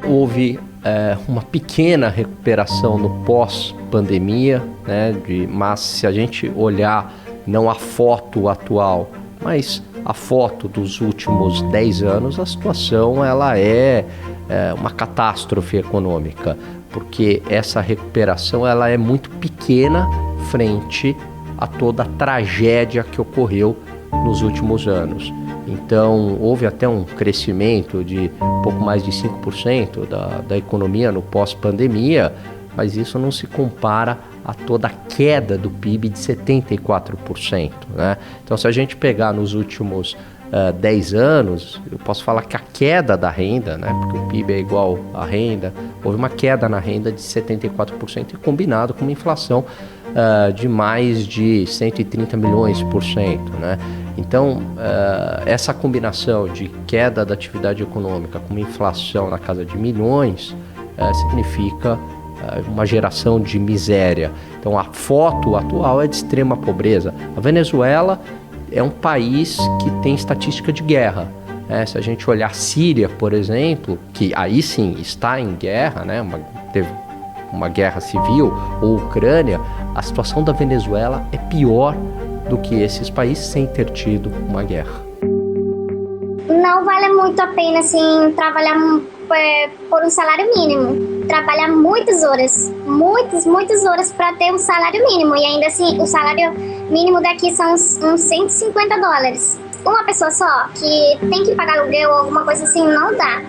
houve uma pequena recuperação no pós-pandemia, né, mas se a gente olhar não a foto atual, mas a foto dos últimos 10 anos, a situação ela é uma catástrofe econômica, porque essa recuperação ela é muito pequena frente a toda a tragédia que ocorreu nos últimos anos. Então, houve até um crescimento de pouco mais de 5% da economia no pós-pandemia, mas isso não se compara a toda a queda do PIB de 74%, né? Então, se a gente pegar nos últimos 10 anos, eu posso falar que a queda da renda, né, porque o PIB é igual à renda, houve uma queda na renda de 74% e combinado com uma inflação de mais de 130 milhões por cento, né? Então, essa combinação de queda da atividade econômica com uma inflação na casa de milhões significa uma geração de miséria. Então, a foto atual é de extrema pobreza. A Venezuela é um país que tem estatística de guerra. Se a gente olhar a Síria, por exemplo, que aí sim está em guerra, né? Teve uma guerra civil, ou Ucrânia, a situação da Venezuela é pior do que esses países sem ter tido uma guerra. Não vale muito a pena, assim, trabalhar por um salário mínimo. Trabalhar muitas horas para ter um salário mínimo. E ainda assim, o salário mínimo daqui são uns $150. Uma pessoa só que tem que pagar aluguel ou alguma coisa assim, não dá.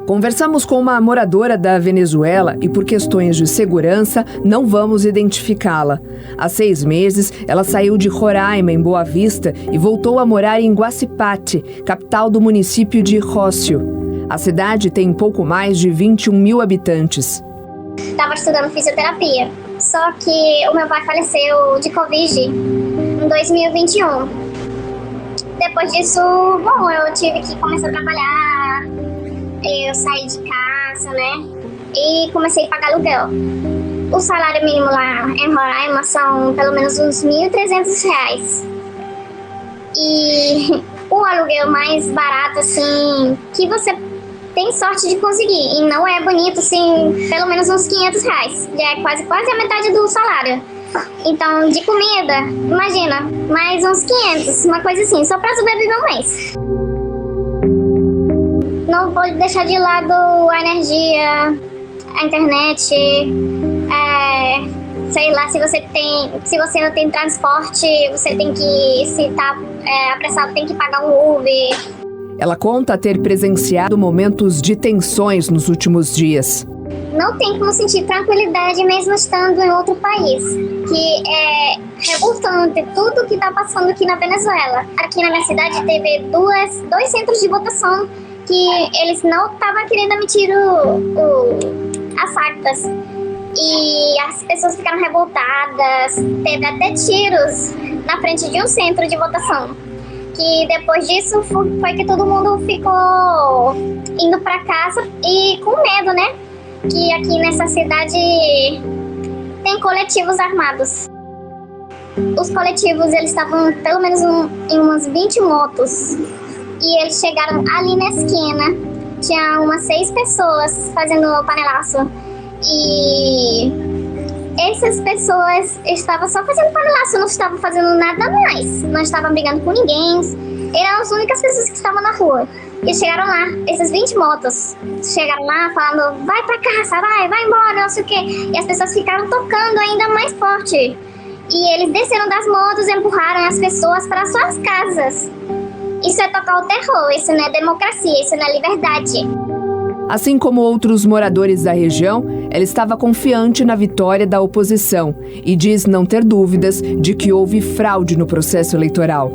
Conversamos com uma moradora da Venezuela e, por questões de segurança, não vamos identificá-la. Há 6 meses, ela saiu de Roraima, em Boa Vista, e voltou a morar em Guacipate, capital do município de Rócio. A cidade tem pouco mais de 21 mil habitantes. Estava estudando fisioterapia, só que o meu pai faleceu de Covid em 2021. Depois disso, eu tive que começar a trabalhar. Eu saí de casa, né? E comecei a pagar aluguel. O salário mínimo lá em Roraima são pelo menos uns R$1.300. E o aluguel mais barato, assim, que você tem sorte de conseguir, e não é bonito, assim, pelo menos uns R$500. Já é quase a metade do salário. Então, de comida, imagina, mais uns 500, uma coisa assim, só pra sobreviver um mês. Não pode deixar de lado a energia, a internet, sei lá, se você não tem transporte, você tem que, se tá apressado, tem que pagar um Uber. Ela conta ter presenciado momentos de tensões nos últimos dias. Não tem como sentir tranquilidade mesmo estando em outro país, que é revoltante tudo que está passando aqui na Venezuela. Aqui na minha cidade teve dois centros de votação que eles não estavam querendo emitir as actas. E as pessoas ficaram revoltadas, teve até tiros na frente de um centro de votação. Que depois disso foi que todo mundo ficou indo para casa e com medo, né? Que aqui nessa cidade tem coletivos armados. Os coletivos, eles estavam pelo menos em umas 20 motos. E eles chegaram ali na esquina. Tinha umas 6 pessoas fazendo panelaço. E essas pessoas estavam só fazendo panelaço, não estavam fazendo nada mais. Não estavam brigando com ninguém. Eram as únicas pessoas que estavam na rua. E chegaram lá, essas 20 motos. Chegaram lá falando, vai pra casa, vai embora, não sei o quê. E as pessoas ficaram tocando ainda mais forte. E eles desceram das motos e empurraram as pessoas para suas casas. Isso é tocar o terror, isso não é democracia, isso não é liberdade. Assim como outros moradores da região, ela estava confiante na vitória da oposição e diz não ter dúvidas de que houve fraude no processo eleitoral.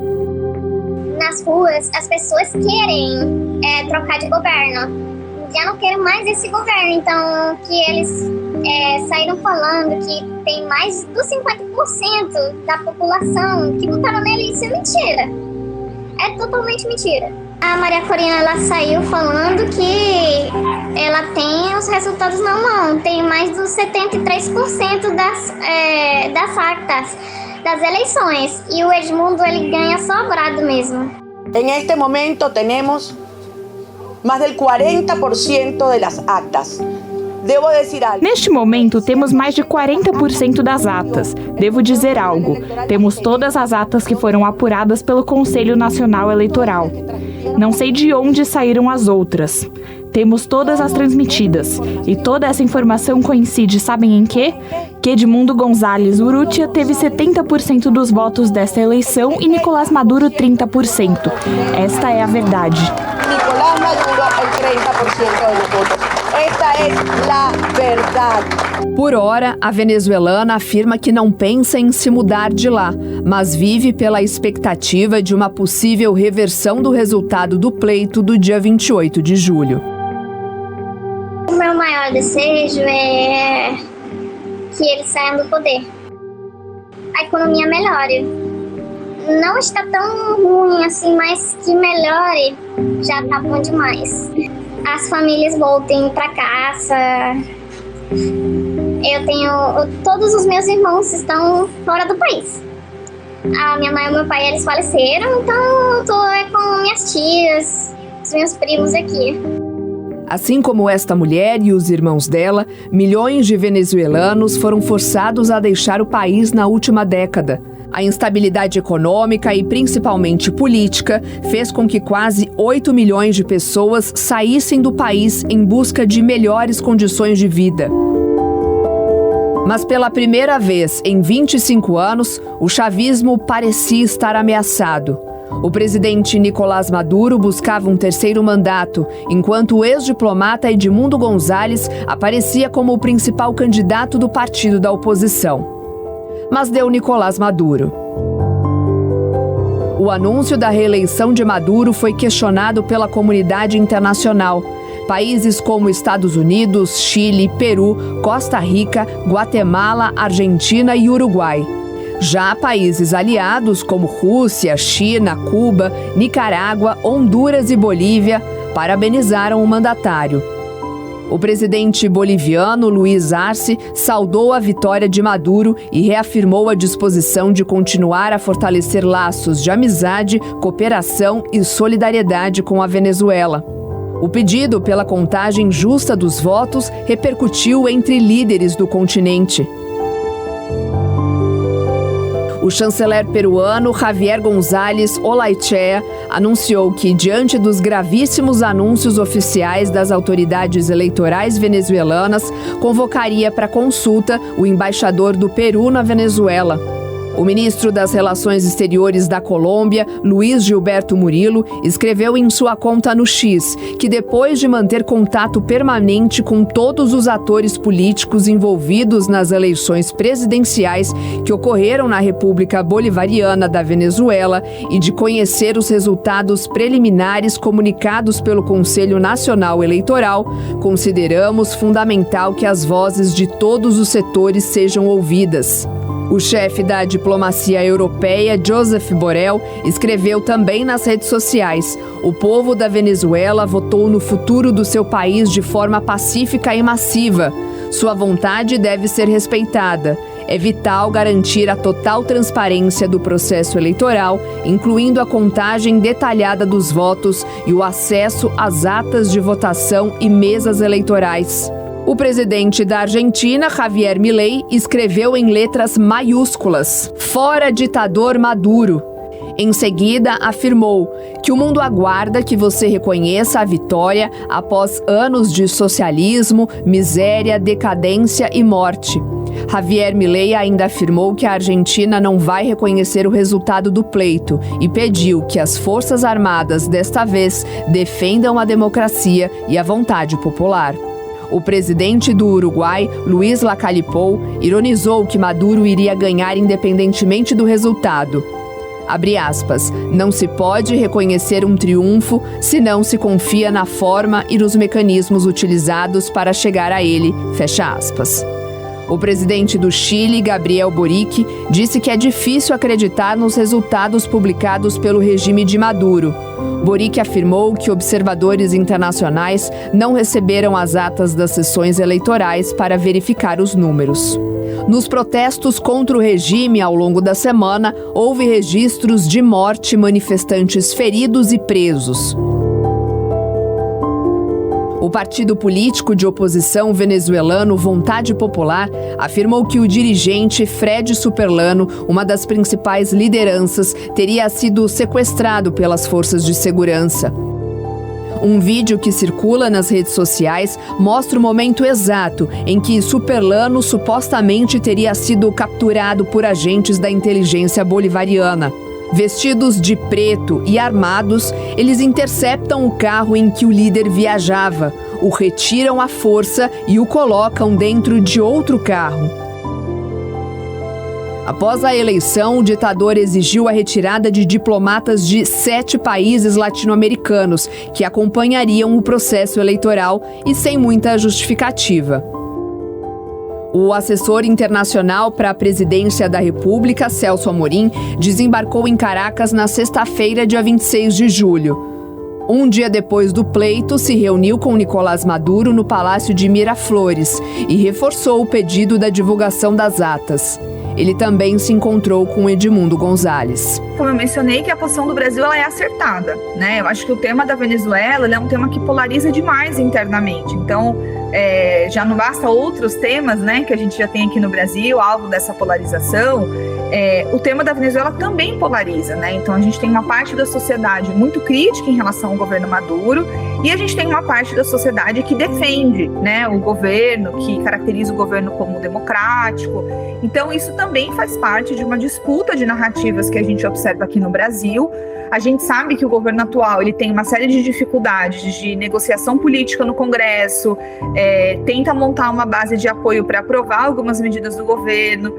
Nas ruas, as pessoas querem trocar de governo. Já não querem mais esse governo, então que eles saíram falando que tem mais dos 50% da população que votaram nele, isso é mentira. É totalmente mentira. A Maria Corina, ela saiu falando que ela tem os resultados na mão. Tem mais dos 73% das actas das eleições. E o Edmundo, ele ganha sobrado mesmo. En este momento tenemos mais del 40% de las actas. Neste momento, temos mais de 40% das atas. Devo dizer algo. Temos todas as atas que foram apuradas pelo Conselho Nacional Eleitoral. Não sei de onde saíram as outras. Temos todas as transmitidas. E toda essa informação coincide, sabem em quê? Que Edmundo González Urrutia teve 70% dos votos desta eleição e Nicolás Maduro 30%. Esta é a verdade. Nicolás Maduro, el 30% dos votos. Esta é a verdade. Por hora, a venezuelana afirma que não pensa em se mudar de lá, mas vive pela expectativa de uma possível reversão do resultado do pleito do dia 28 de julho. O meu maior desejo é que eles saiam do poder. A economia melhore. Não está tão ruim assim, mas que melhore já tá bom demais. As famílias voltem para casa. Todos os meus irmãos estão fora do país. A minha mãe e o meu pai, eles faleceram, então eu tô com minhas tias, os meus primos aqui. Assim como esta mulher e os irmãos dela, milhões de venezuelanos foram forçados a deixar o país na última década. A instabilidade econômica e principalmente política fez com que quase 8 milhões de pessoas saíssem do país em busca de melhores condições de vida. Mas pela primeira vez em 25 anos, o chavismo parecia estar ameaçado. O presidente Nicolás Maduro buscava um terceiro mandato, enquanto o ex-diplomata Edmundo González aparecia como o principal candidato do partido da oposição. Mas deu Nicolás Maduro. O anúncio da reeleição de Maduro foi questionado pela comunidade internacional. Países como Estados Unidos, Chile, Peru, Costa Rica, Guatemala, Argentina e Uruguai. Já países aliados como Rússia, China, Cuba, Nicarágua, Honduras e Bolívia parabenizaram o mandatário. O presidente boliviano Luiz Arce saudou a vitória de Maduro e reafirmou a disposição de continuar a fortalecer laços de amizade, cooperação e solidariedade com a Venezuela. O pedido pela contagem justa dos votos repercutiu entre líderes do continente. O chanceler peruano Javier González Olaichea anunciou que, diante dos gravíssimos anúncios oficiais das autoridades eleitorais venezuelanas, convocaria para consulta o embaixador do Peru na Venezuela. O ministro das Relações Exteriores da Colômbia, Luiz Gilberto Murilo, escreveu em sua conta no X que, depois de manter contato permanente com todos os atores políticos envolvidos nas eleições presidenciais que ocorreram na República Bolivariana da Venezuela e de conhecer os resultados preliminares comunicados pelo Conselho Nacional Eleitoral, consideramos fundamental que as vozes de todos os setores sejam ouvidas. O chefe da diplomacia europeia, Josep Borrell, escreveu também nas redes sociais: o povo da Venezuela votou no futuro do seu país de forma pacífica e massiva. Sua vontade deve ser respeitada. É vital garantir a total transparência do processo eleitoral, incluindo a contagem detalhada dos votos e o acesso às atas de votação e mesas eleitorais. O presidente da Argentina, Javier Milei, escreveu em letras maiúsculas: "Fora ditador Maduro". Em seguida, afirmou que o mundo aguarda que você reconheça a vitória após anos de socialismo, miséria, decadência e morte. Javier Milei ainda afirmou que a Argentina não vai reconhecer o resultado do pleito e pediu que as Forças Armadas, desta vez, defendam a democracia e a vontade popular. O presidente do Uruguai, Luiz Lacalle Pou, ironizou que Maduro iria ganhar independentemente do resultado. Abre aspas, não se pode reconhecer um triunfo se não se confia na forma e nos mecanismos utilizados para chegar a ele, fecha aspas. O presidente do Chile, Gabriel Boric, disse que é difícil acreditar nos resultados publicados pelo regime de Maduro. Boric afirmou que observadores internacionais não receberam as atas das sessões eleitorais para verificar os números. Nos protestos contra o regime ao longo da semana, houve registros de morte, manifestantes feridos e presos. partido político de oposição venezuelano Vontade Popular afirmou que o dirigente Fred Superlano, uma das principais lideranças, teria sido sequestrado pelas forças de segurança. Um vídeo que circula nas redes sociais mostra o momento exato em que Superlano supostamente teria sido capturado por agentes da inteligência bolivariana. Vestidos de preto e armados, eles interceptam o carro em que o líder viajava, o retiram à força e o colocam dentro de outro carro. Após a eleição, o ditador exigiu a retirada de diplomatas de 7 países latino-americanos que acompanhariam o processo eleitoral e sem muita justificativa. O assessor internacional para a presidência da República, Celso Amorim, desembarcou em Caracas na sexta-feira, dia 26 de julho. Um dia depois do pleito, se reuniu com Nicolás Maduro no Palácio de Miraflores e reforçou o pedido da divulgação das atas. Ele também se encontrou com Edmundo Gonzalez. Como eu mencionei, que a posição do Brasil ela é acertada, né? Eu acho que o tema da Venezuela é um tema que polariza demais internamente. Então, já não basta outros temas, né, que a gente já tem aqui no Brasil, alvo dessa polarização. O tema da Venezuela também polariza, né? Então, a gente tem uma parte da sociedade muito crítica em relação ao governo Maduro e a gente tem uma parte da sociedade que defende, né, o governo, que caracteriza o governo como democrático. Então, isso também faz parte de uma disputa de narrativas que a gente observa aqui no Brasil. A gente sabe que o governo atual ele tem uma série de dificuldades de negociação política no Congresso, tenta montar uma base de apoio para aprovar algumas medidas do governo.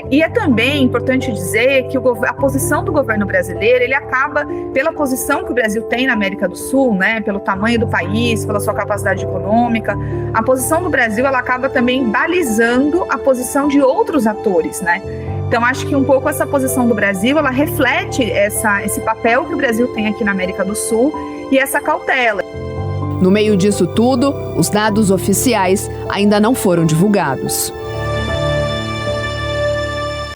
E é também importante dizer que a posição do governo brasileiro, ele acaba, pela posição que o Brasil tem na América do Sul, né, pelo tamanho do país, pela sua capacidade econômica, a posição do Brasil ela acaba também balizando a posição de outros atores, né? Então, acho que um pouco essa posição do Brasil, ela reflete esse papel que o Brasil tem aqui na América do Sul e essa cautela. No meio disso tudo, os dados oficiais ainda não foram divulgados.